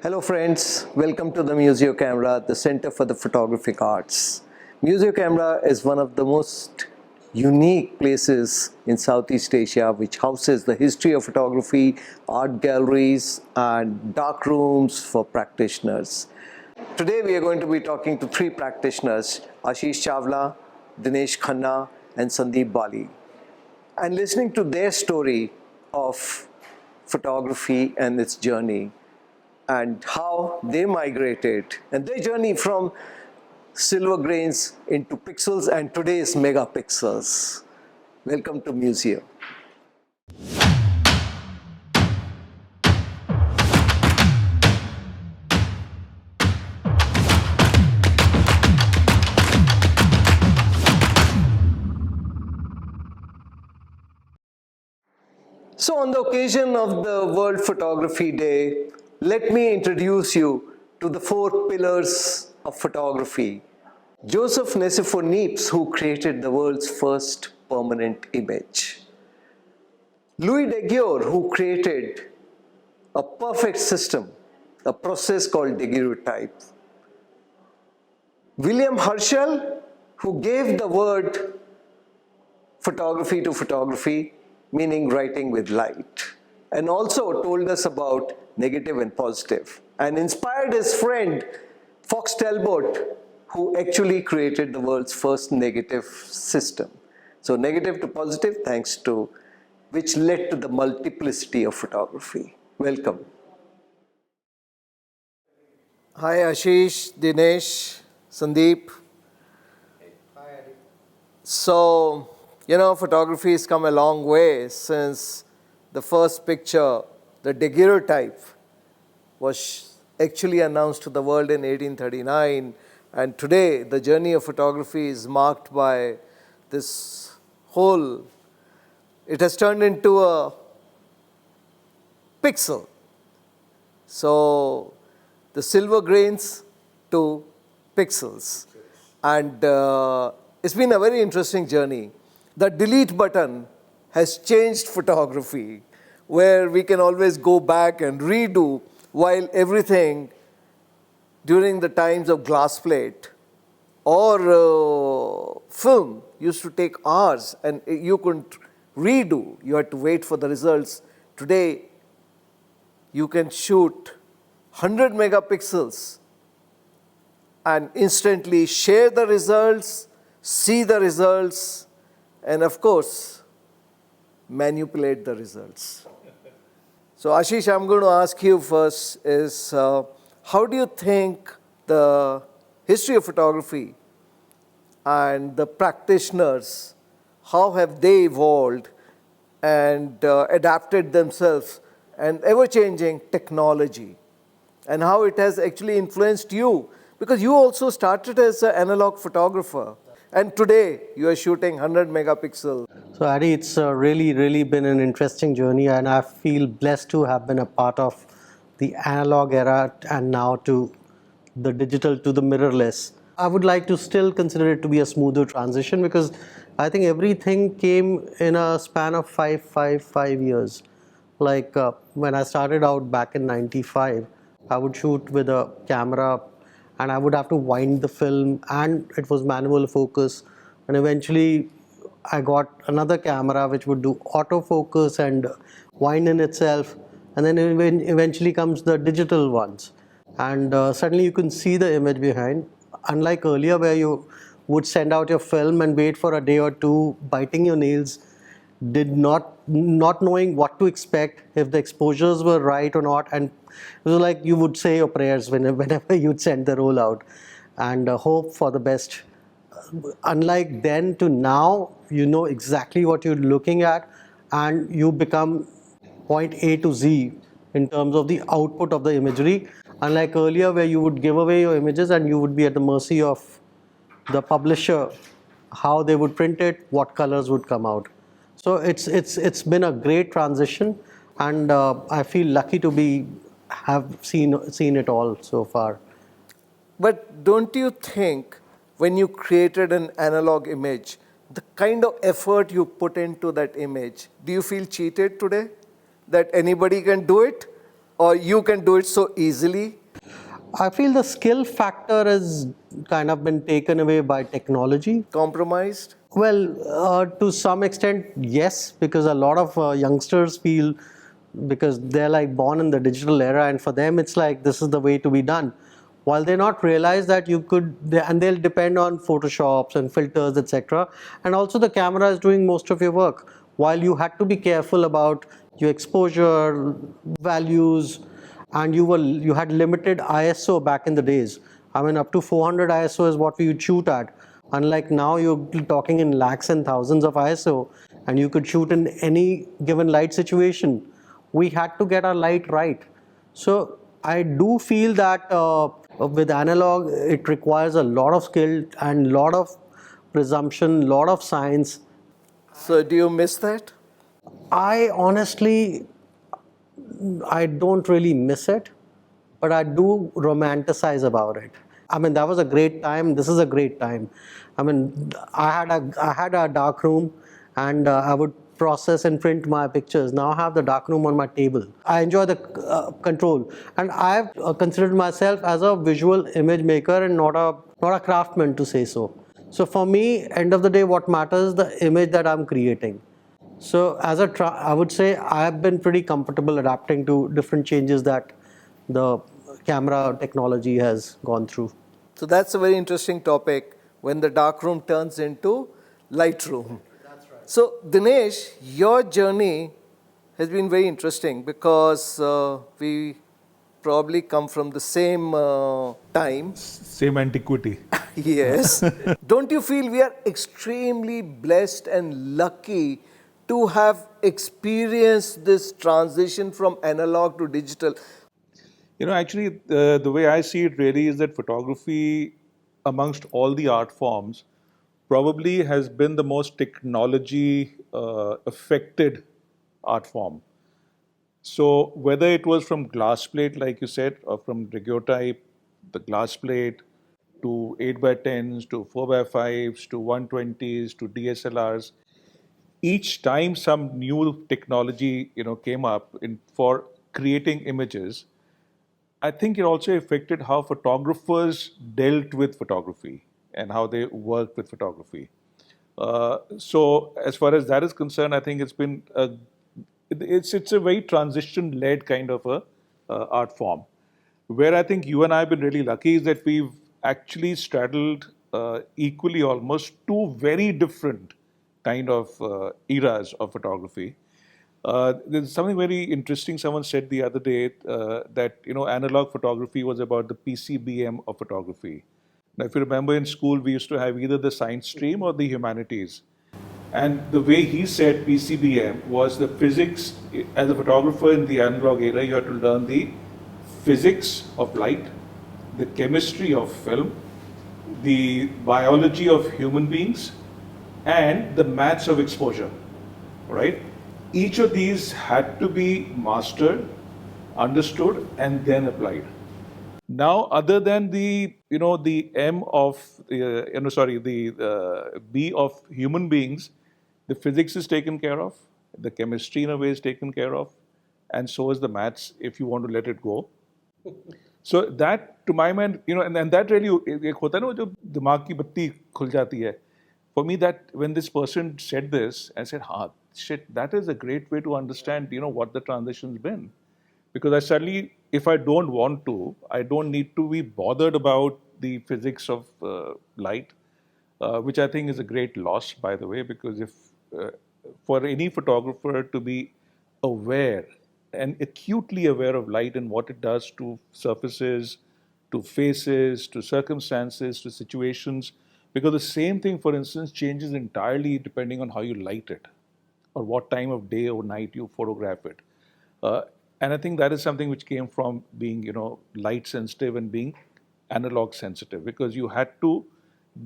Hello friends, welcome to the Museo Camera, the Center for the Photographic Arts. Museo Camera is one of the most unique places in Southeast Asia which houses the history of photography, art galleries and dark rooms for practitioners. Today we are going to be talking to three practitioners, Ashish Chawla, Dinesh Khanna and Sandeep Bali, and listening to their story of photography and its journey, and how they migrated and their journey from silver grains into pixels and today's megapixels. Welcome to Museo. So on the occasion of the World Photography Day, let me introduce you to the four pillars of photography. Joseph Nicéphore Niepce, who created the world's first permanent image. Louis Daguerre, who created a perfect system, a process called daguerreotype. William Herschel, who gave the word photography to photography, meaning writing with light, and also told us about negative and positive, and inspired his friend Fox Talbot, who actually created the world's first negative system. So negative to positive, thanks to which led to the multiplicity of photography. Welcome. Hi Ashish, Dinesh, Sandeep. Hi. So, photography has come a long way since the first picture, the daguerreotype, was actually announced to the world in 1839. And today, the journey of photography is marked by this whole, it has turned into a pixel. So, the silver grains to pixels. And it's been a very interesting journey. The delete button has changed photography, where we can always go back and redo, while everything during the times of glass plate or film used to take hours and you couldn't redo, you had to wait for the results. Today, you can shoot 100 megapixels and instantly share the results, see the results, and of course, manipulate the results. So Ashish, I'm going to ask you first is, how do you think the history of photography and the practitioners, how have they evolved and adapted themselves and ever-changing technology, and how it has actually influenced you? Because you also started as an analog photographer, and today you are shooting 100 megapixel. So Adi, it's really been an interesting journey, and I feel blessed to have been a part of the analog era and now to the digital, to the mirrorless. I would like to still consider it to be a smoother transition, because I think everything came in a span of five years. Like when I started out back in 95, I would shoot with a camera and I would have to wind the film, and it was manual focus, and eventually I got another camera which would do autofocus and wind in itself, and then eventually comes the digital ones, and suddenly you can see the image behind. Unlike earlier, where you would send out your film and wait for a day or two, biting your nails, not knowing what to expect, if the exposures were right or not, and it was like you would say your prayers whenever you'd send the roll out and hope for the best. Unlike then to now, you know exactly what you're looking at, and you become point A to Z in terms of the output of the imagery. Unlike earlier, where you would give away your images and you would be at the mercy of the publisher, how they would print it, what colors would come out. So it's been a great transition, and I feel lucky to have seen it all so far. But don't you think when you created an analog image, the kind of effort you put into that image, do you feel cheated today? That anybody can do it? Or you can do it so easily? I feel the skill factor has kind of been taken away by technology. Compromised? Well, to some extent, yes, because a lot of youngsters feel, because they're like born in the digital era, and for them it's like this is the way to be done. While they not realize that you could, and they'll depend on Photoshops and filters, etc. And also the camera is doing most of your work. While you had to be careful about your exposure values, and you had limited ISO back in the days. I mean, up to 400 ISO is what we would shoot at. Unlike now, you're talking in lakhs and thousands of ISO, and you could shoot in any given light situation. We had to get our light right. So I do feel that with analog, it requires a lot of skill and lot of presumption, lot of science. So, do you miss that? I honestly, I don't really miss it, but I do romanticize about it. I mean, that was a great time. This is a great time. I mean, I had a dark room, and I would process and print my pictures. Now I have the dark room on my table. I enjoy the control, and I've considered myself as a visual image maker and not a craftsman, to say so. So for me, end of the day, what matters is the image that I'm creating. So I would say I've been pretty comfortable adapting to different changes that the camera technology has gone through. So, that's a very interesting topic when the dark room turns into light room. That's right. So, Dinesh, your journey has been very interesting because we probably come from the same time. Same antiquity. Yes. Don't you feel we are extremely blessed and lucky to have experienced this transition from analog to digital? Actually, the way I see it really is that photography, amongst all the art forms, probably has been the most technology affected art form. So whether it was from glass plate, like you said, or from daguerreotype, the glass plate, to 8 by 10s, to 4 by 5s, to 120s, to DSLRs, each time some new technology came up for creating images, I think it also affected how photographers dealt with photography and how they worked with photography. So as far as that is concerned, I think it's a very transition led kind of a art form. Where I think you and I have been really lucky is that we've actually straddled equally almost two very different kind of eras of photography. There's something very interesting. Someone said the other day that analog photography was about the PCBM of photography. Now, if you remember in school, we used to have either the science stream or the humanities. And the way he said PCBM was the physics. As a photographer in the analog era, you had to learn the physics of light, the chemistry of film, the biology of human beings, and the maths of exposure, right? Each of these had to be mastered, understood, and then applied. Now, other than the M of the B of human beings, the physics is taken care of, the chemistry in a way is taken care of, and so is the maths if you want to let it go. So that, to my mind, and that really एक होता है ना वो जो दिमाग की बत्ती खुल जाती है. For me, that when this person said this, I said, "Ha, shit, that is a great way to understand, what the transition's been." Because I suddenly, if I don't want to, I don't need to be bothered about the physics of light, which I think is a great loss, by the way, because if for any photographer to be aware and acutely aware of light and what it does to surfaces, to faces, to circumstances, to situations, because the same thing, for instance, changes entirely depending on how you light it or what time of day or night you photograph it. Uh, and I think that is something which came from being, light sensitive and being analog sensitive, because you had to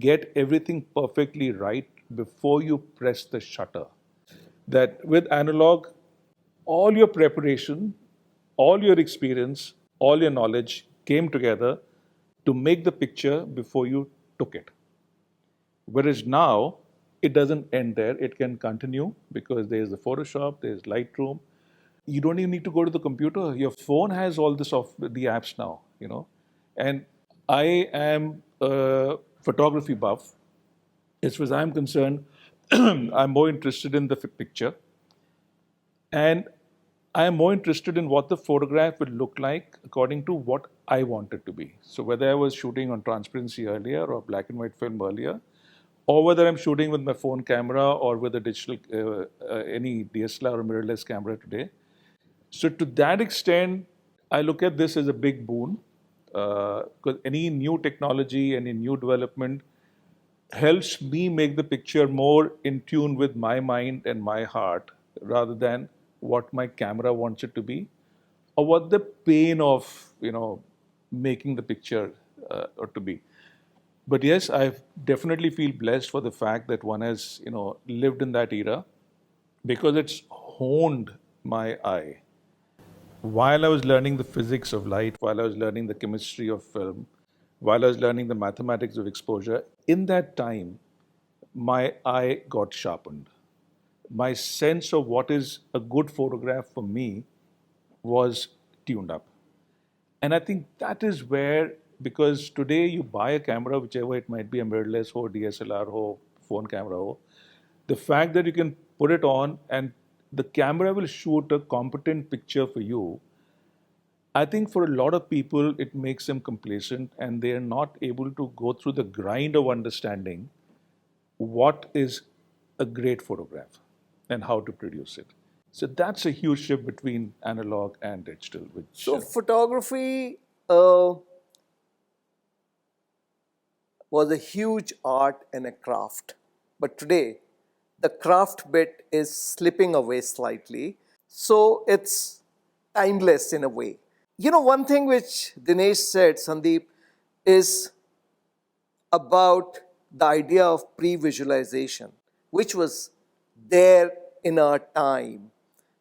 get everything perfectly right before you press the shutter. That with analog, all your preparation, all your experience, all your knowledge came together to make the picture before you took it. Whereas now, it doesn't end there. It can continue because there's the Photoshop, there's Lightroom. You don't even need to go to the computer. Your phone has all this of the apps now. And I am a photography buff. As far as I'm concerned, I'm more interested in the picture, and I am more interested in what the photograph will look like according to what I want it to be. So whether I was shooting on transparency earlier or black and white film earlier, or whether I'm shooting with my phone camera or with a digital, any DSLR or mirrorless camera today. So to that extent, I look at this as a big boon, because any new technology, any new development helps me make the picture more in tune with my mind and my heart rather than what my camera wants it to be or what the pain of making the picture or to be. But yes, I definitely feel blessed for the fact that one has lived in that era, because it's honed my eye. While I was learning the physics of light, while I was learning the chemistry of film, while I was learning the mathematics of exposure, in that time, my eye got sharpened. My sense of what is a good photograph for me was tuned up. And I think that is where, because today you buy a camera, whichever it might be, a mirrorless or DSLR or phone camera, ho, the fact that you can put it on and the camera will shoot a competent picture for you, I think for a lot of people it makes them complacent and they are not able to go through the grind of understanding what is a great photograph and how to produce it. So that's a huge shift between analog and digital. So photography was a huge art and a craft. But today, the craft bit is slipping away slightly. So it's timeless in a way. One thing which Dinesh said, Sandeep, is about the idea of pre-visualization, which was there in our time.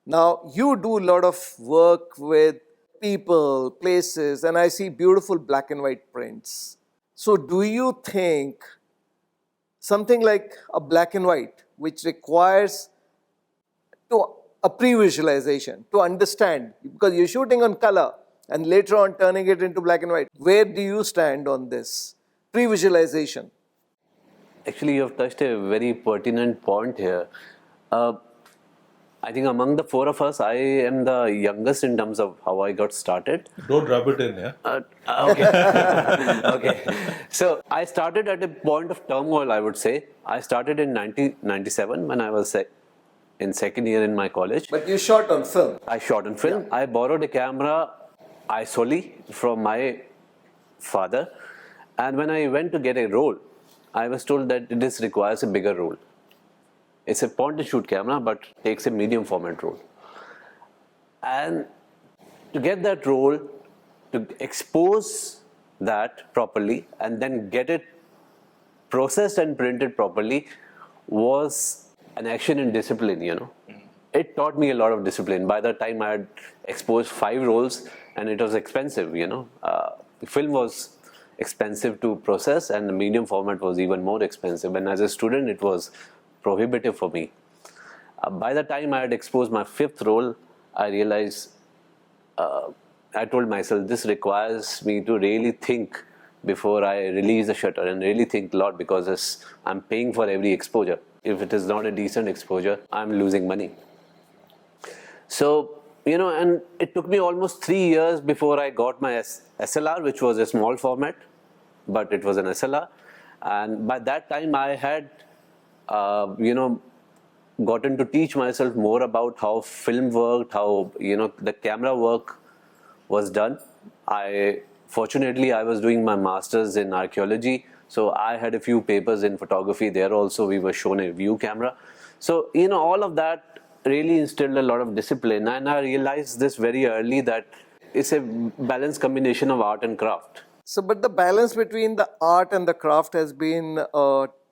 Now, you do a lot of work with people, places, and I see beautiful black and white prints. So do you think something like a black and white, which requires a pre-visualization to understand, because you're shooting on color and later on turning it into black and white, where do you stand on this pre-visualization? Actually, you have touched a very pertinent point here. I think among the four of us, I am the youngest in terms of how I got started. Don't rub it in, yeah? Okay. Okay. So I started at a point of turmoil, I would say. I started in 1997 when I was in second year in my college. But you shot on film. I shot on film. Yeah. I borrowed a camera solely from my father. And when I went to get a roll, I was told that this requires a bigger roll. It's a point and shoot camera, but takes a medium format roll. And to get that roll, to expose that properly and then get it processed and printed properly was an action in discipline, It taught me a lot of discipline. By the time I had exposed 5 rolls, and it was expensive, The film was expensive to process and the medium format was even more expensive. And as a student, it was prohibitive for me. By the time I had exposed my 5th roll, I realized, I told myself, this requires me to really think before I release the shutter and really think a lot, because I'm paying for every exposure. If it is not a decent exposure, I'm losing money. So, and it took me almost 3 years before I got my SLR, which was a small format, but it was an SLR. And by that time, I had, gotten to teach myself more about how film worked, how, the camera work was done. Fortunately, I was doing my master's in archaeology, so I had a few papers in photography. There also, we were shown a view camera. So, all of that really instilled a lot of discipline, and I realized this very early, that it's a balanced combination of art and craft. So, but the balance between the art and the craft has been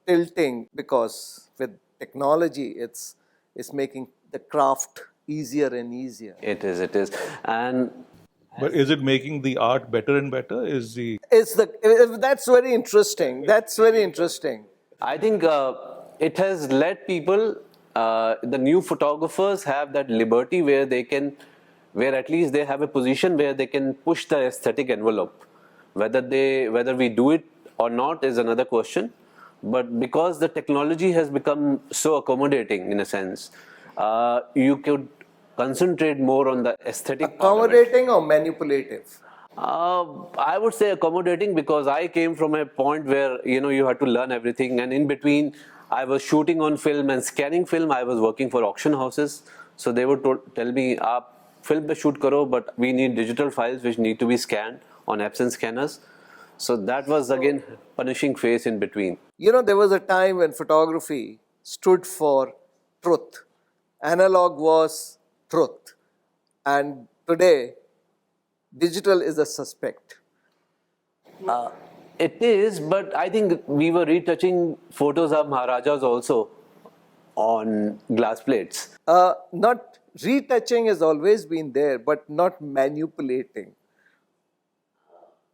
tilting, because with technology, it's making the craft easier and easier. It is. But is it making the art better and better? That's very interesting. That's very interesting. I think it has let people, the new photographers have that liberty where at least they have a position where they can push the aesthetic envelope. Whether we do it or not is another question. But because the technology has become so accommodating in a sense, you could concentrate more on the aesthetic part of it. Accommodating or manipulative? I would say accommodating, because I came from a point where you had to learn everything, and in between I was shooting on film and scanning film. I was working for auction houses, so they would tell me, "Aap film pe shoot karo, but we need digital files which need to be scanned on Epson scanners." So that was again punishing phase in between. There was a time when photography stood for truth. Analog was truth. And today, digital is a suspect. It is, but I think we were retouching photos of Maharajas also on glass plates. Not retouching has always been there, but not manipulating.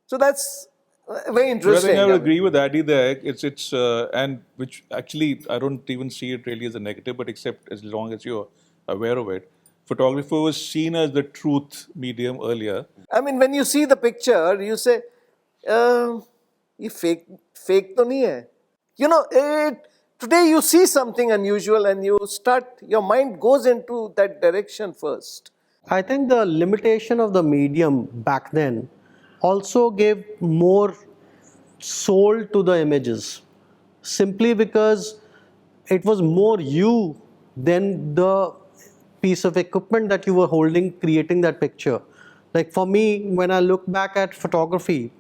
So that's very But I interesting. think I would agree with Addy there. It's and which actually I don't even see it really as a negative, but except as long as you're aware of it. Photography was seen as the truth medium earlier. I mean, when you see the picture, you say, ये fake तो नहीं है. Today you see something unusual and your mind goes into that direction first. I think the limitation of the medium back then also gave more soul to the images, simply because it was more you than the piece of equipment that you were holding creating that picture. Like for me, when I look back at photography,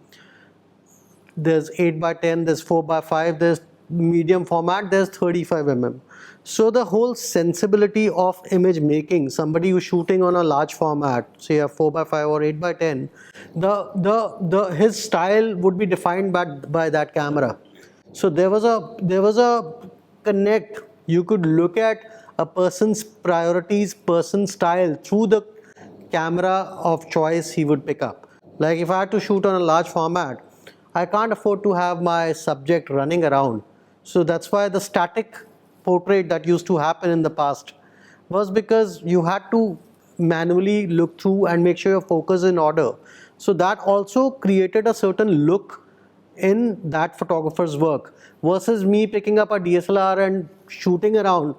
there's 8x10, there's 4x5, there's medium format, there's 35 mm. So the whole sensibility of image making, somebody who's shooting on a large format, say a 4x5 or 8x10, his style would be defined by that camera. So there was a connect. You could look at a person's priorities, person's style through the camera of choice he would pick up. Like if I had to shoot on a large format, I can't afford to have my subject running around. So that's why the static portrait that used to happen in the past was because you had to manually look through and make sure your focus is in order. So that also created a certain look in that photographer's work versus me picking up a DSLR and shooting around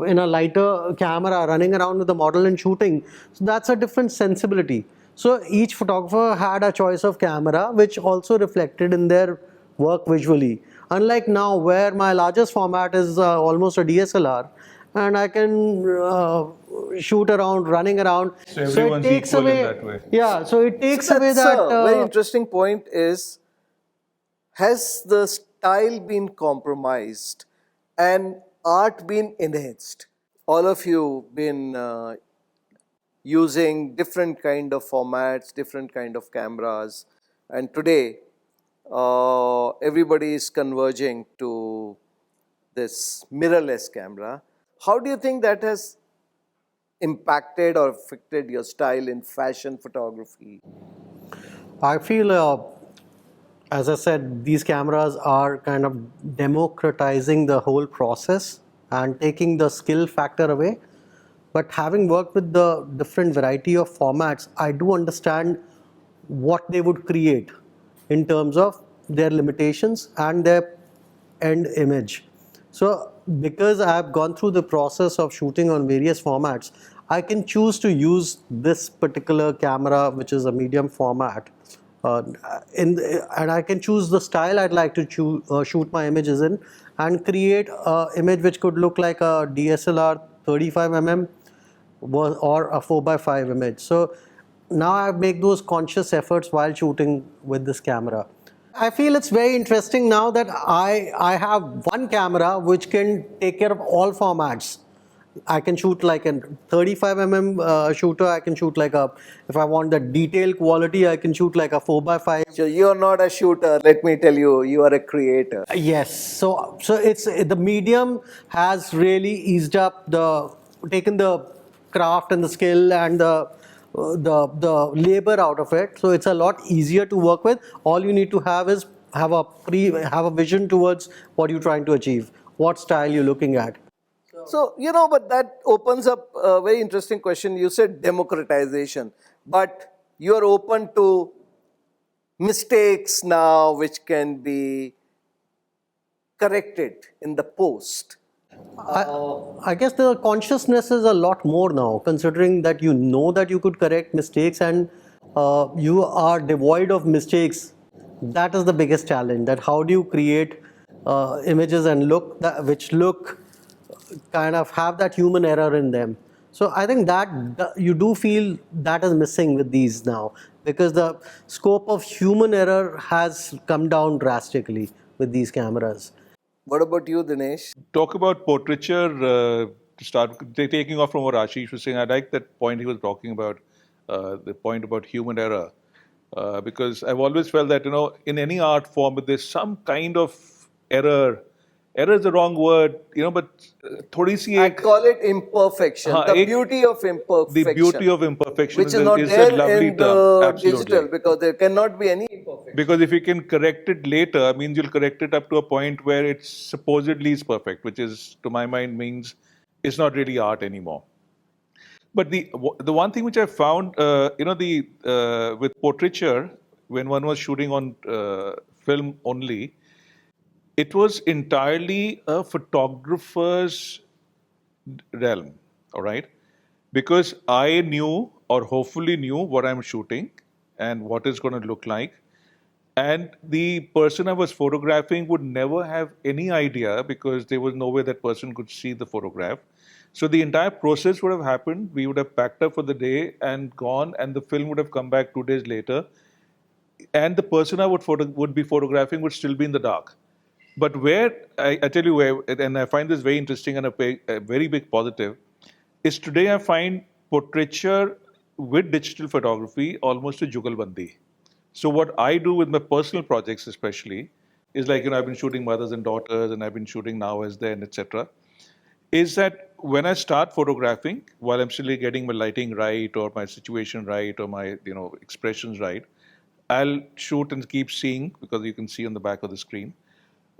in a lighter camera, running around with the model and shooting. So that's a different sensibility. So each photographer had a choice of camera which also reflected in their work visually. Unlike now, where my largest format is almost a DSLR, and I can shoot around, running around. So everyone's equal in that way. Yeah, so it takes So away that's that. a very interesting point is, has the style been compromised and art been enhanced? All of you been using different kind of formats, different kind of cameras, and today everybody is converging to this mirrorless camera. How do you think that has impacted or affected your style in fashion photography? I feel, as I said, these cameras are kind of democratizing the whole process and taking the skill factor away. But having worked with the different variety of formats, I do understand what they would create in terms of their limitations and their end image. So because I have gone through the process of shooting on various formats, I can choose to use this particular camera, which is a medium format, and I can choose the style I'd like to shoot my images in, and create an image which could look like a DSLR 35 mm or a 4x5 image. So now I make those conscious efforts while shooting with this camera. I feel it's very interesting now that I have one camera which can take care of all formats. I can shoot like a 35 mm shooter. I can shoot like if I want the detail quality, I can shoot like a 4x5. So you're not a shooter, let me tell you, you are a creator. Yes, so it's the medium has really eased up taken the craft and the skill and the labor out of it. So it's a lot easier to work with. All you need to have is have a vision towards what you're trying to achieve, what style you're looking at. So, but that opens up a very interesting question. You said democratization, but you are open to mistakes now which can be corrected in the post. I guess the consciousness is a lot more now, considering that you know that you could correct mistakes and you are devoid of mistakes. That is the biggest challenge. That how do you create images and look that which look kind of have that human error in them. So I think that you do feel that is missing with these now, because the scope of human error has come down drastically with these cameras. What about you, Dinesh? Talk about portraiture, to start taking off from what Ashish was saying. I like that point he was talking about, the point about human error, because I've always felt that, in any art form, there's some kind of error. Error is the wrong word, but thodi si I ek, call it imperfection, the beauty of imperfection. the beauty of imperfection which is not is a there lovely in term. the Absolutely. digital, because there cannot be any imperfection. Because if you can correct it later, means you'll correct it up to a point where it supposedly is perfect, which is, to my mind, means it's not really art anymore. But the one thing which I found, with portraiture, when one was shooting on film only, it was entirely a photographer's realm, all right? Because I knew, or hopefully knew, what I'm shooting and what it's going to look like. And the person I was photographing would never have any idea, because there was no way that person could see the photograph. So the entire process would have happened. We would have packed up for the day and gone, and the film would have come back 2 days later. And the person I would be photographing would still be in the dark. But I tell you where, and I find this very interesting and a very big positive, is today I find portraiture with digital photography almost a jugalbandi. So what I do with my personal projects especially is like, I've been shooting mothers and daughters, and I've been shooting now as then, etc. Is that when I start photographing, while I'm still getting my lighting right or my situation right or my, expressions right, I'll shoot and keep seeing, because you can see on the back of the screen.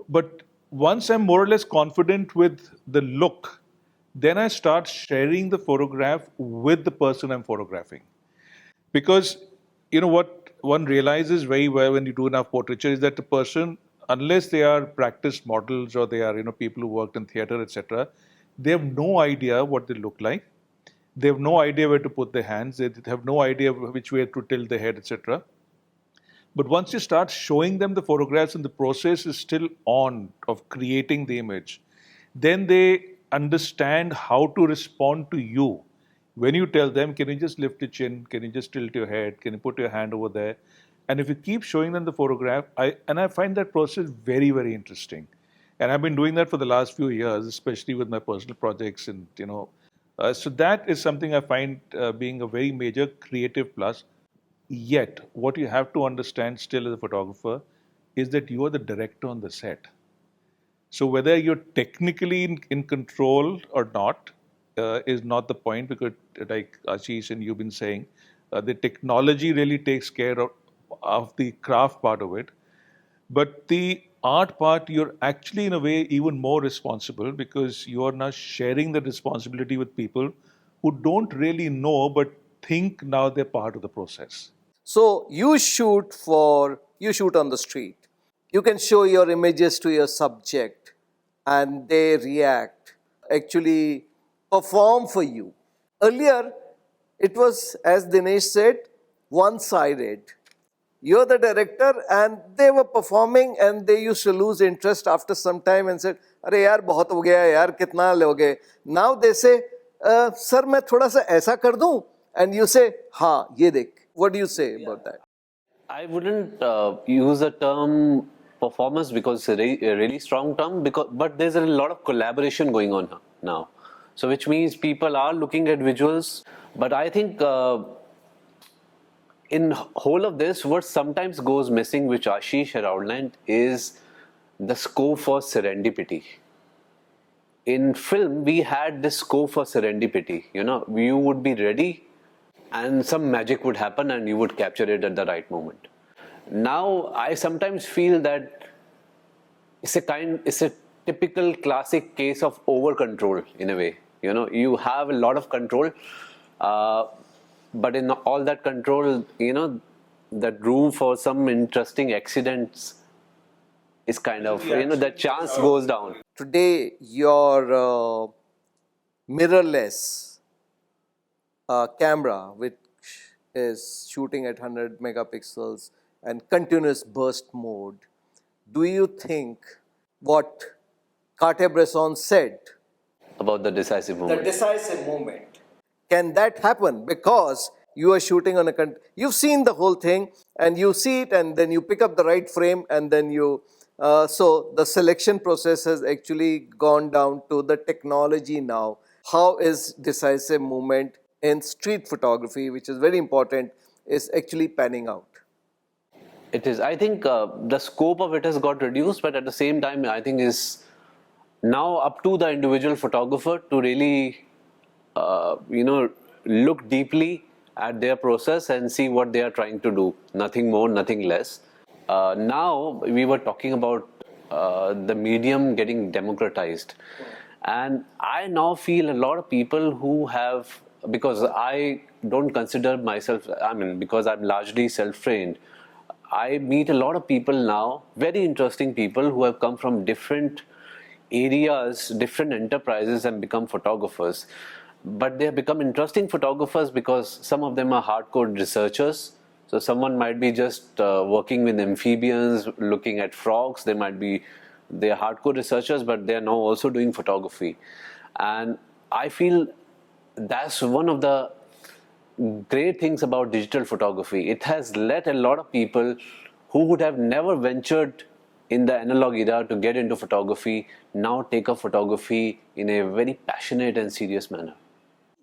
But once I'm more or less confident with the look, then I start sharing the photograph with the person I'm photographing. Because what one realizes very well when you do enough portraiture is that the person, unless they are practiced models or they are people who worked in theater, etc., they have no idea what they look like. They have no idea where to put their hands. They have no idea which way to tilt the head, etc. But once you start showing them the photographs and the process is still on of creating the image, then they understand how to respond to you. When you tell them, can you just lift your chin? Can you just tilt your head? Can you put your hand over there? And if you keep showing them the photograph, I find that process very, very interesting. And I've been doing that for the last few years, especially with my personal projects. And, so that is something I find being a very major creative plus. Yet, what you have to understand still as a photographer is that you are the director on the set. So whether you're technically in control or not is not the point, because like Ashish and you've been saying, the technology really takes care of the craft part of it. But the art part, you're actually in a way even more responsible, because you are now sharing the responsibility with people who don't really know but think now they're part of the process. So you shoot on the street. You can show your images to your subject and they react, actually perform for you. Earlier, it was, as Dinesh said, one-sided. You're the director and they were performing, and they used to lose interest after some time and said, "Arey yaar, bahut ho gaya yaar, kitna loge?" Now they say, "Sir, मैं थोड़ा सा ऐसा कर दूं?" And you say, "हाँ, ये देख." What do you say about that? I wouldn't use the term performance because it's a really strong term, but there's a lot of collaboration going on now. So which means people are looking at visuals, but I think in whole of this, what sometimes goes missing, which Ashish had outlined, is the scope for serendipity. In film, we had this scope for serendipity. You would be ready and some magic would happen and you would capture it at the right moment. Now, I sometimes feel that it's a typical classic case of over control in a way. You have a lot of control, but in all that control, that room for some interesting accidents is kind of, that chance goes down. Today, your mirrorless camera, which is shooting at 100 megapixels and continuous burst mode, do you think what Cartier-Bresson said, About the decisive the moment. decisive moment, can that happen? Because you are shooting on you've seen the whole thing and you see it and then you pick up the right frame and then so the selection process has actually gone down to the technology now. How is decisive moment in street photography, which is very important, is actually panning out? It is. I think the scope of it has got reduced, but at the same time, I think is now up to the individual photographer to really, look deeply at their process and see what they are trying to do. Nothing more, nothing less. Now we were talking about the medium getting democratized, and I now feel a lot of people who have, because I don't consider myself, because I'm largely self-trained, I meet a lot of people now, very interesting people who have come from different areas, different enterprises, and become photographers. But they have become interesting photographers because some of them are hardcore researchers. So someone might be just working with amphibians, looking at frogs. They are hardcore researchers, but they are now also doing photography. And I feel that's one of the great things about digital photography. It has let a lot of people who would have never ventured in the analog era to get into photography now take up photography in a very passionate and serious manner.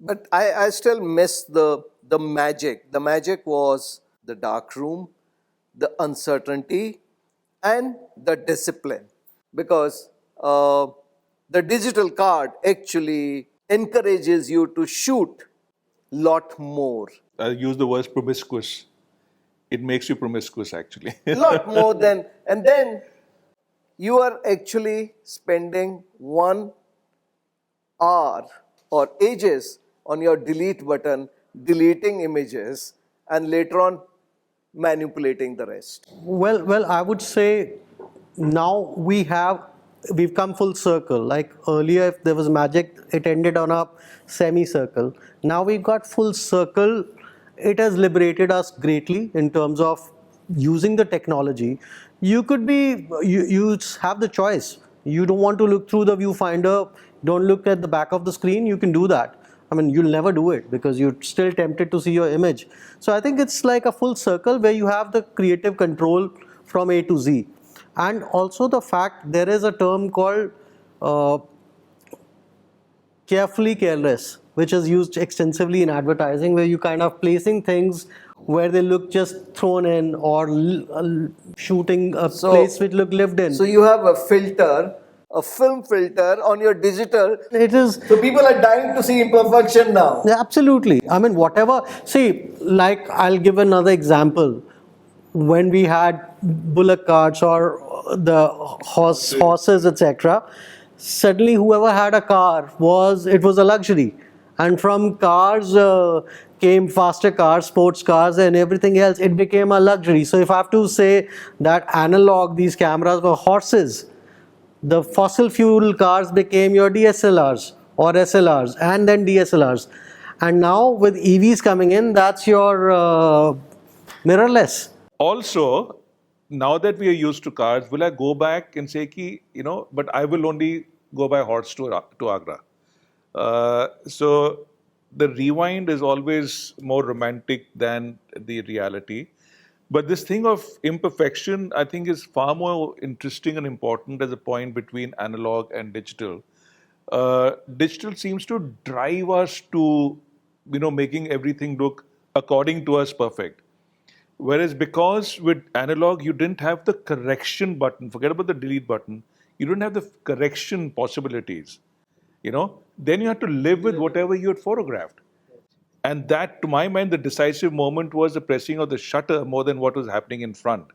But I still miss the magic. The magic was the dark room, the uncertainty, and the discipline. Because the digital card actually encourages you to shoot lot more. I use the word promiscuous. It makes you promiscuous, actually. Lot more than, and then you are actually spending 1 hour or ages on your delete button, deleting images, and later on manipulating the rest. Well, I would say now we've come full circle. Like earlier, if there was magic, it ended on a semicircle. Now we've got full circle. It has liberated us greatly in terms of using the technology. You have the choice. You don't want to look through the viewfinder, don't look at the back of the screen, you can do that. You'll never do it because you're still tempted to see your image. So I think it's like a full circle where you have the creative control from A to Z. And also the fact there is a term called carefully careless, which is used extensively in advertising, where you kind of placing things where they look just thrown in or shooting a place which look lived in. So you have a filter, a film filter on your digital. It is. So people are dying to see imperfection now. Yeah, absolutely. Whatever. See, like I'll give another example. When we had bullock carts or the horses, etc., suddenly whoever had a car it was a luxury, and from cars came faster cars, sports cars, and everything else. It became a luxury. So if I have to say that analog, these cameras were horses, the fossil fuel cars became your DSLRs or SLRs, and then DSLRs, and now with EVs coming in, that's your mirrorless. Also, now that we are used to cars, will I go back and say, but I will only go by horse to Agra? So the rewind is always more romantic than the reality. But this thing of imperfection, I think, is far more interesting and important as a point between analog and digital. Digital seems to drive us to, making everything look according to us perfect. Whereas because with analog, you didn't have the correction button, forget about the delete button, you didn't have the correction possibilities, then you had to live with whatever you had photographed. And that, to my mind, the decisive moment was the pressing of the shutter more than what was happening in front.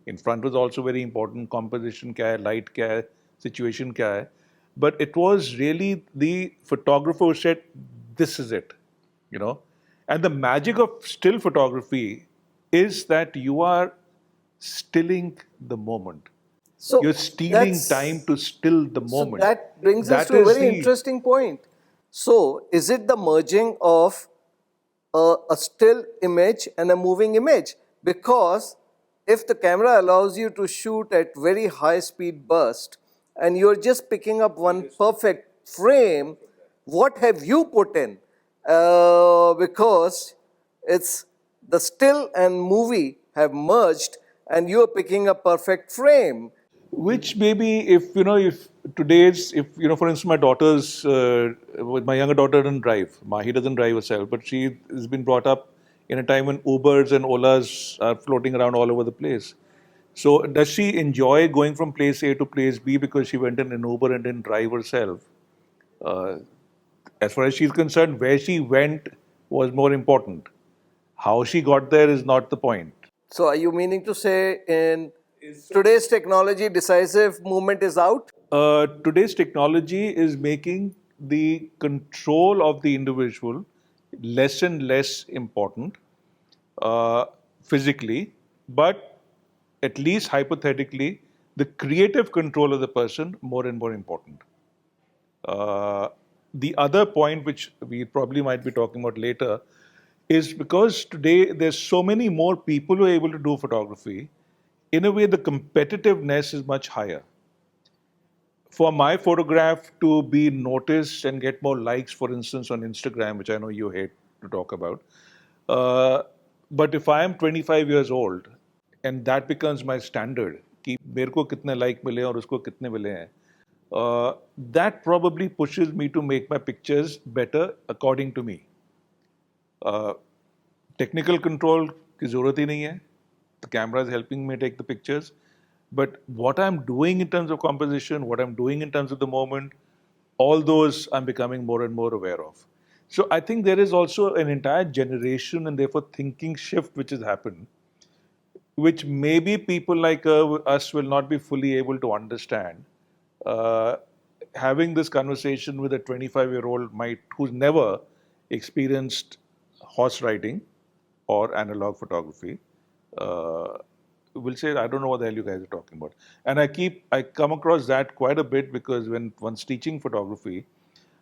In front was also very important, composition kya hai, light kya hai, situation kya hai. But it was really the photographer who said, this is it, And the magic of still photography is that you are stilling the moment. So You're stealing time that's to still the so moment. that brings us That to a is very the interesting point. So is it the merging of a still image and a moving image? Because if the camera allows you to shoot at very high speed burst and you're just picking up one perfect frame, what have you put in? Because it's the still and movie have merged and you're picking a perfect frame. which maybe if today's if for instance my daughter's my younger daughter doesn't drive. Mahi doesn't drive herself, but she has been brought up in a time when Ubers and Olas are floating around all over the place. So does she enjoy going from place A to place B because she went in an Uber and didn't drive herself? Uh, as far as she's concerned, where she went was more important. How she got there is not the point. So are you meaning to say in today's technology, decisive movement is out? Today's technology is making the control of the individual less and less important physically, but at least hypothetically, the creative control of the person more and more important. Uh, the other point, which we probably might be talking about later, is because today there's so many more people who are able to do photography. In a way, the competitiveness is much higher. For my photograph to be noticed and get more likes, for instance, on Instagram, which I know you hate to talk about, but if I am 25 years old and that becomes my standard, कि मेरे को कितने like मिले और उसको कितने मिले हैं, that probably pushes me to make my pictures better according to me. Technical control की ज़रूरत ही नहीं है. The camera is helping me take the pictures. But what I'm doing in terms of composition, what I'm doing in terms of the moment, all those I'm becoming more and more aware of. So I think there is also an entire generation and therefore thinking shift which has happened, which maybe people like us will not be fully able to understand. Uh, Having this conversation with a 25-year-old might who's never experienced horse riding or analog photography uh, will say, I don't know what the hell you guys are talking about. And I come across that quite a bit because when one's teaching photography,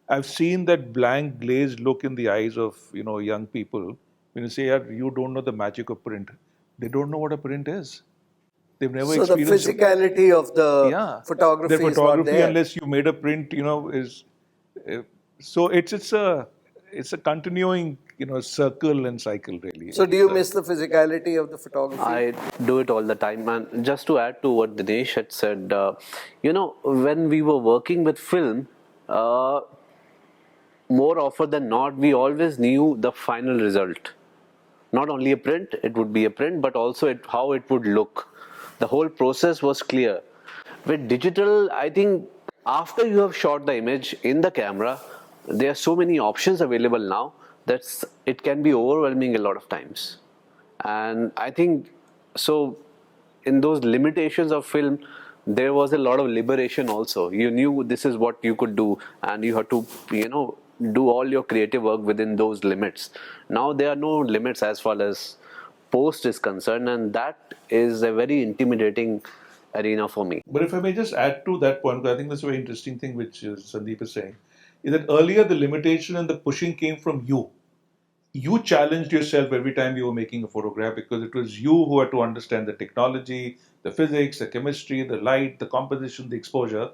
I've seen that blank glazed look in the eyes of young people when you say, "Yeah, you don't know the magic of print." They don't know what a print is. They've never So the experienced it. physicality of the Yeah, their photography is not photography, there. unless you made a print, is uh, so it's a continuing circle and cycle really. So do you miss the physicality of the photography? I do it all the time. And just to add to what Dinesh had said, when we were working with film, more often than not, we always knew the final result. Not only a print, it would be a print, but also how it would look. The whole process was clear. With digital, I think after you have shot the image in the camera, there are so many options available now that it can be overwhelming a lot of times. And I think so in those limitations of film, there was a lot of liberation also. You knew this is what you could do, and you had to do all your creative work within those limits. Now there are no limits as far as post is concerned, and that is a very intimidating arena for me. But if I may just add to that point, because I think that's a very interesting thing which Sandeep is saying, is that earlier the limitation and the pushing came from you. You challenged yourself every time you were making a photograph because it was you who had to understand the technology, the physics, the chemistry, the light, the composition, the exposure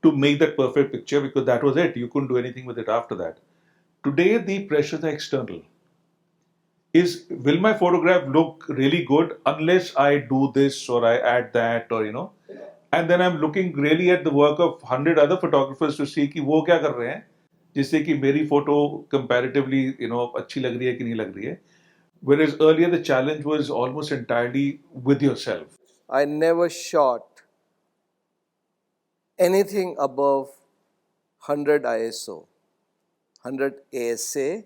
to make that perfect picture because that was it. You couldn't do anything with it after that. Today, the pressures are external. Will my photograph look really good unless I do this or I add that or. And then I'm looking really at the work of 100 other photographers to see कि वो क्या कर रहे हैं जिससे कि मेरी photo comparatively अच्छी लग रही है कि नहीं लग रही है. Whereas earlier the challenge was almost entirely with yourself. I never shot anything above 100 ISO, 100 ASA.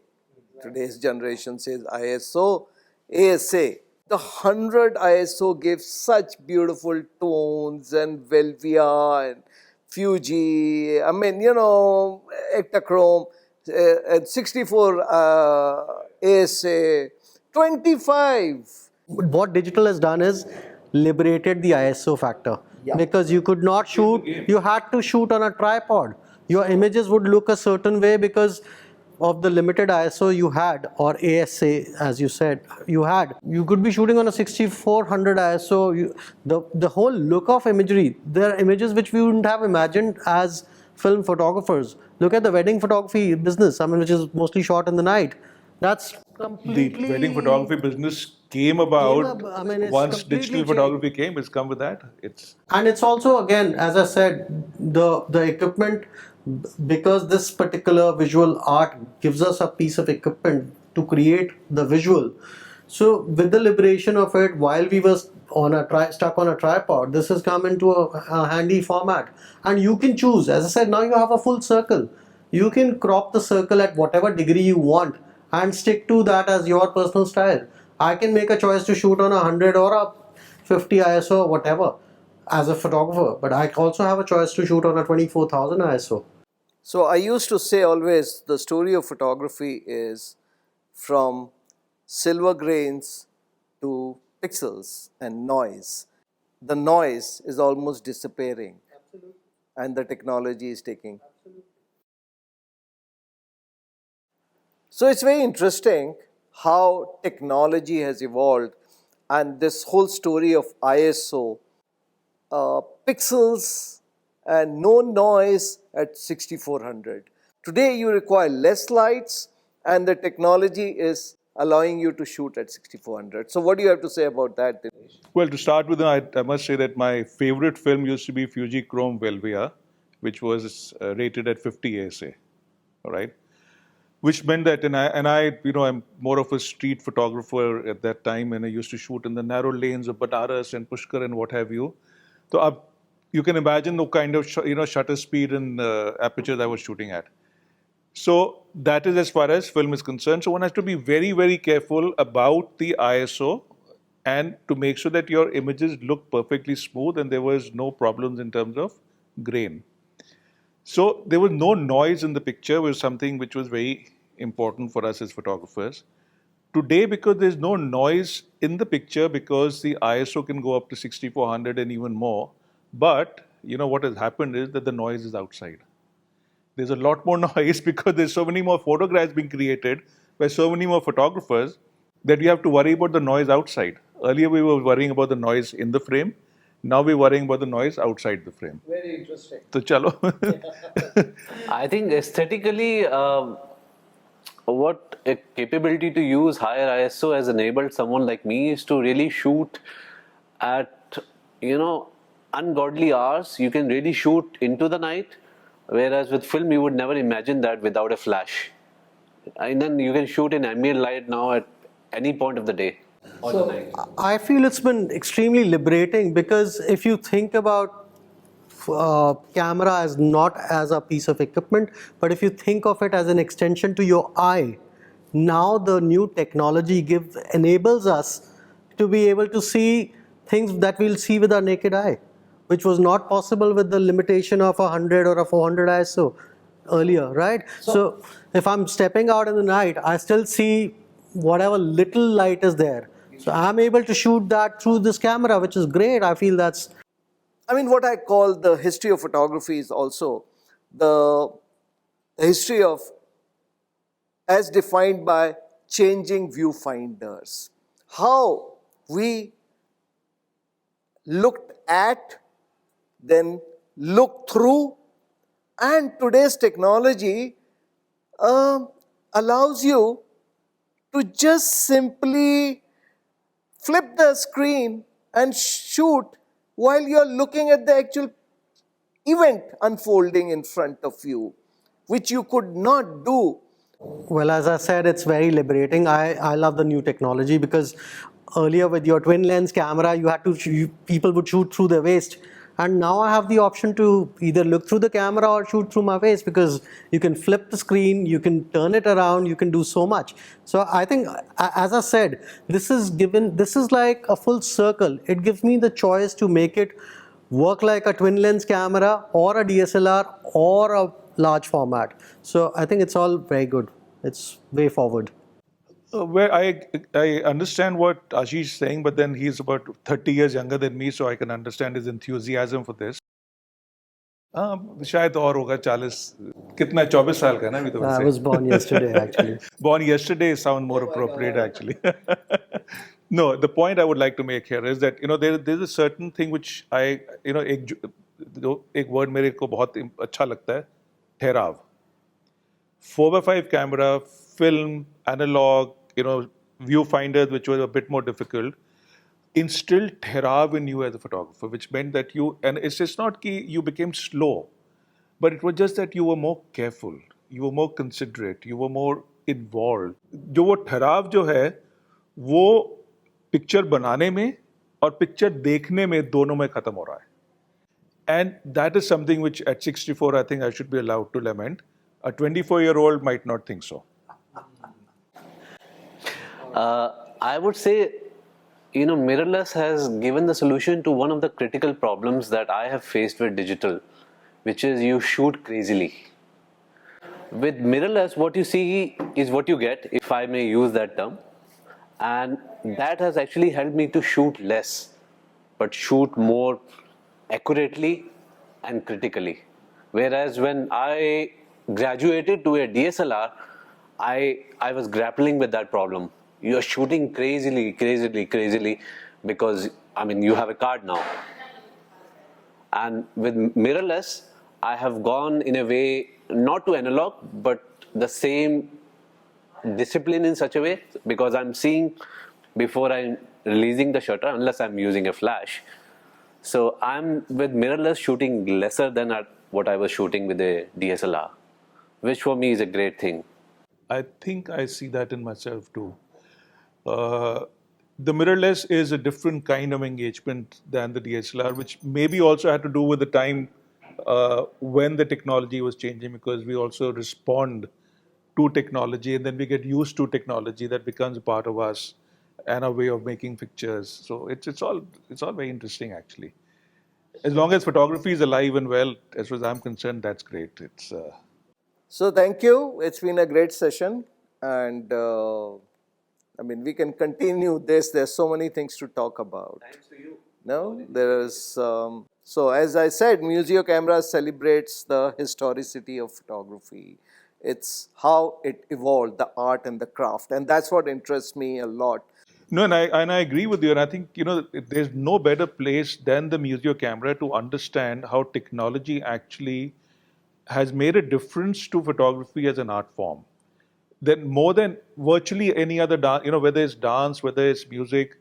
Today's generation says ISO, ASA. The 100 ISO gives such beautiful tones and Velvia and Fuji. I mean, Ektachrome, and 64 ASA, 25 What digital has done is liberated the ISO factor. Yeah. Because you could not shoot, you had to shoot on a tripod. Your images would look a certain way because of the limited ISO you had, or ASA, as you said, you had. You could be shooting on a 6400 ISO. The whole look of imagery, there are images which we wouldn't have imagined as film photographers. Look at the wedding photography business, I mean, which is mostly shot in the night. That's completely. The wedding photography business came about I mean, it's once completely digital photography came. It's come with that. And it's also, again, as I said, the equipment, because this particular visual art gives us a piece of equipment to create the visual. So with the liberation of it, while we were stuck on a tripod, this has come into a handy format, and you can choose. As I said, now you have a full circle. You can crop the circle at whatever degree you want and stick to that as your personal style. I can make a choice to shoot on 100 or a 50 ISO or whatever as a photographer, but I also have a choice to shoot on a 24,000 ISO. So I used to say always the story of photography is from silver grains to pixels and noise. The noise is almost disappearing. Absolutely. And the technology is taking. Absolutely. So it's very interesting how technology has evolved, and this whole story of ISO, pixels and no noise at 6400. Today you require less lights and the technology is allowing you to shoot at 6400. So what do you have to say about that, Dinesh? Well, to start with, I must say that my favorite film used to be Fujichrome Velvia, which was rated at 50 ASA. All right. Which meant that, I'm more of a street photographer at that time, and I used to shoot in the narrow lanes of Banaras and Pushkar and what have you. So you can imagine the kind of shutter speed and aperture that I was shooting at. So that is as far as film is concerned. So one has to be very, very careful about the ISO and to make sure that your images look perfectly smooth and there was no problems in terms of grain. So there was no noise in the picture, was something which was very important for us as photographers. Today, because there's no noise in the picture, because the ISO can go up to 6400 and even more, but what has happened is that the noise is outside. There's a lot more noise because there's so many more photographs being created by so many more photographers that we have to worry about the noise outside. Earlier we were worrying about the noise in the frame. Now we're worrying about the noise outside the frame. Very interesting. So chalo. I think aesthetically, what a capability to use higher ISO has enabled someone like me is to really shoot at, ungodly hours. You can really shoot into the night, whereas with film you would never imagine that without a flash. And then you can shoot in ambient light now at any point of the day or the night. I feel it's been extremely liberating, because if you think about camera as not as a piece of equipment, but if you think of it as an extension to your eye, now the new technology enables us to be able to see things that we'll see with our naked eye, which was not possible with the limitation of 100 or a 400 ISO earlier, right? So if I'm stepping out in the night, I still see whatever little light is there. So I'm able to shoot that through this camera, which is great. I feel that's... what I call the history of photography is also the history of, as defined by changing viewfinders. How we looked at, then looked through, and today's technology allows you to just simply flip the screen and shoot while you're looking at the actual event unfolding in front of you, which you could not do. Well, as I said, it's very liberating. I love the new technology, because earlier with your twin lens camera, people would shoot through their waist. And now I have the option to either look through the camera or shoot through my waist, because you can flip the screen, you can turn it around, you can do so much. So I think, as I said, this is like a full circle. It gives me the choice to make it work like a twin lens camera or a DSLR or a large format. So I think it's all very good. It's way forward. Where I understand what Ashish is saying, but then he's about 30 years younger than me, so I can understand his enthusiasm for this. शायद और होगा 40 कितना 24 साल का है ना अभी तो I वैसे was born yesterday, actually. born yesterday sound more appropriate actually. No, the point I would like to make here is that there's a certain thing which I एक word मेरे को बहुत अच्छा लगता है, ठहराव. 4x5 camera, film, analog, viewfinders, which was a bit more difficult, instilled ठहराव in you as a photographer, which meant that and it's just not कि you became slow, but it was just that you were more careful, you were more considerate, you were more involved. जो वो ठहराव जो है, वो picture बनाने में और पिक्चर देखने में दोनों में खत्म हो रहा है. And that is something which at 64 I think I should be allowed to lament. A 24-year-old might not think so. I would say, Mirrorless has given the solution to one of the critical problems that I have faced with digital, which is you shoot crazily. With Mirrorless, what you see is what you get, if I may use that term. And that has actually helped me to shoot less, but shoot more accurately and critically. Whereas when I graduated to a DSLR, I was grappling with that problem. You're shooting crazily because, you have a card now. And with mirrorless, I have gone in a way, not to analog, but the same discipline in such a way, because I'm seeing before I'm releasing the shutter, unless I'm using a flash. So I'm with mirrorless shooting lesser than what I was shooting with a DSLR, which for me is a great thing. I think I see that in myself too. The mirrorless is a different kind of engagement than the DSLR, which maybe also had to do with the time when the technology was changing, because we also respond to technology and then we get used to technology that becomes a part of us and our way of making pictures. So it's all very interesting actually. As long as photography is alive and well, as far as I'm concerned, that's great. So thank you. It's been a great session, and we can continue this. There's so many things to talk about. Thanks to you. No, there is. So as I said, Museo Camera celebrates the historicity of photography. It's how it evolved, the art and the craft, and that's what interests me a lot. No, and I agree with you. And I think, there's no better place than the Museo camera to understand how technology actually has made a difference to photography as an art form. Then more than virtually any other, whether it's dance, whether it's music,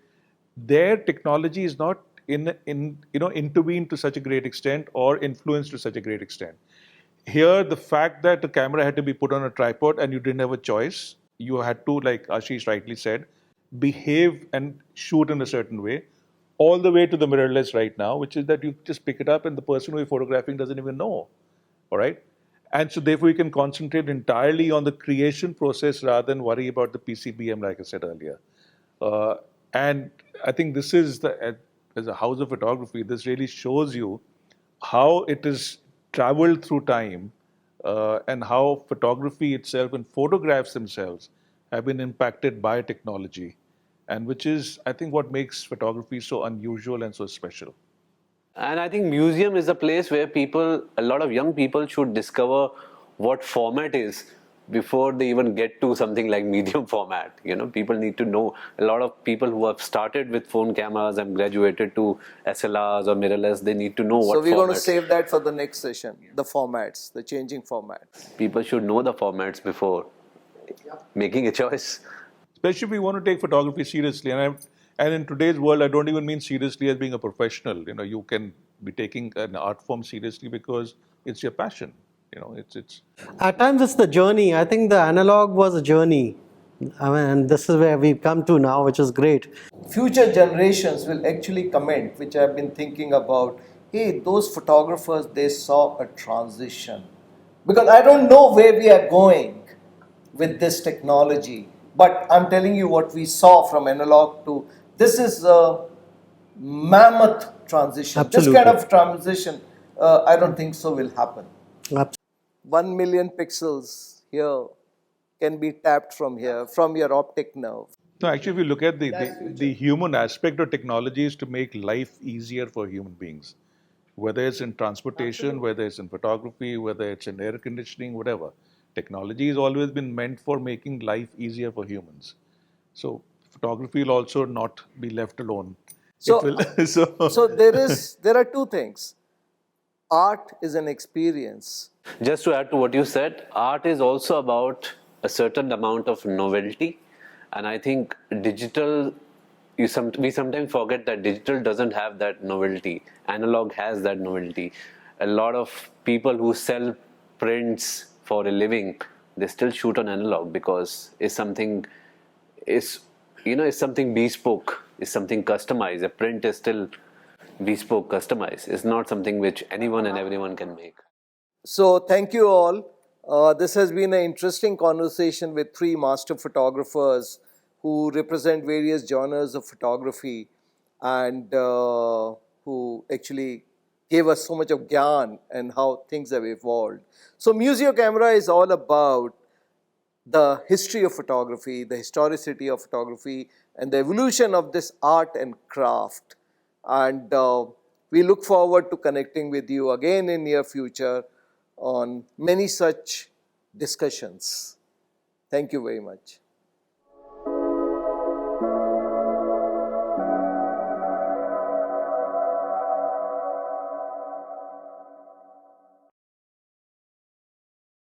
their technology is not intervened to such a great extent or influenced to such a great extent. Here, the fact that the camera had to be put on a tripod and you didn't have a choice, you had to, like Ashish rightly said, behave and shoot in a certain way, all the way to the mirrorless right now, which is that you just pick it up and the person who you're photographing doesn't even know. All right? And so therefore you can concentrate entirely on the creation process rather than worry about the PCBM, like I said earlier. And I think this is as a house of photography, this really shows you how it has traveled through time and how photography itself and photographs themselves have been impacted by technology, and which is, I think, what makes photography so unusual and so special. And I think museum is a place where a lot of young people should discover what format is before they even get to something like medium format. People need to know. A lot of people who have started with phone cameras and graduated to SLRs or mirrorless, they need to know what formats. So we're going to save that for the next session, the formats, the changing formats. People should know the formats before making a choice. Especially if we want to take photography seriously. And in today's world, I don't even mean seriously as being a professional. You can be taking an art form seriously because it's your passion. It's. At times it's the journey. I think the analog was a journey. And this is where we've come to now, which is great. Future generations will actually comment, which I've been thinking about. Hey, those photographers, they saw a transition. Because I don't know where we are going with this technology. But I'm telling you what we saw from analog to, this is a mammoth transition. Absolutely. This kind of transition, I don't think so will happen. Absolutely. 1 million pixels here. can be tapped from here, from your optic nerve. No, actually, if you look at the human aspect of technology is to make life easier for human beings, whether it's in transportation, whether it's in photography, whether it's in air conditioning, whatever. Technology has always been meant for making life easier for humans. So photography will also not be left alone. So, It will, so, so there are two things. Art is an experience. Just to add to what you said, art is also about a certain amount of novelty, and I think digital. We sometimes forget that digital doesn't have that novelty. Analog has that novelty. A lot of people who sell prints for a living, they still shoot on analog because it's something is it's something bespoke, it's something customized. A print is still bespoke, customized. It's not something which anyone and everyone can make. So thank you all. This has been an interesting conversation with three master photographers who represent various genres of photography and who actually gave us so much of gyan and how things have evolved. So Museo Camera is all about the history of photography, the historicity of photography, and the evolution of this art and craft. And we look forward to connecting with you again in near future on many such discussions. Thank you very much.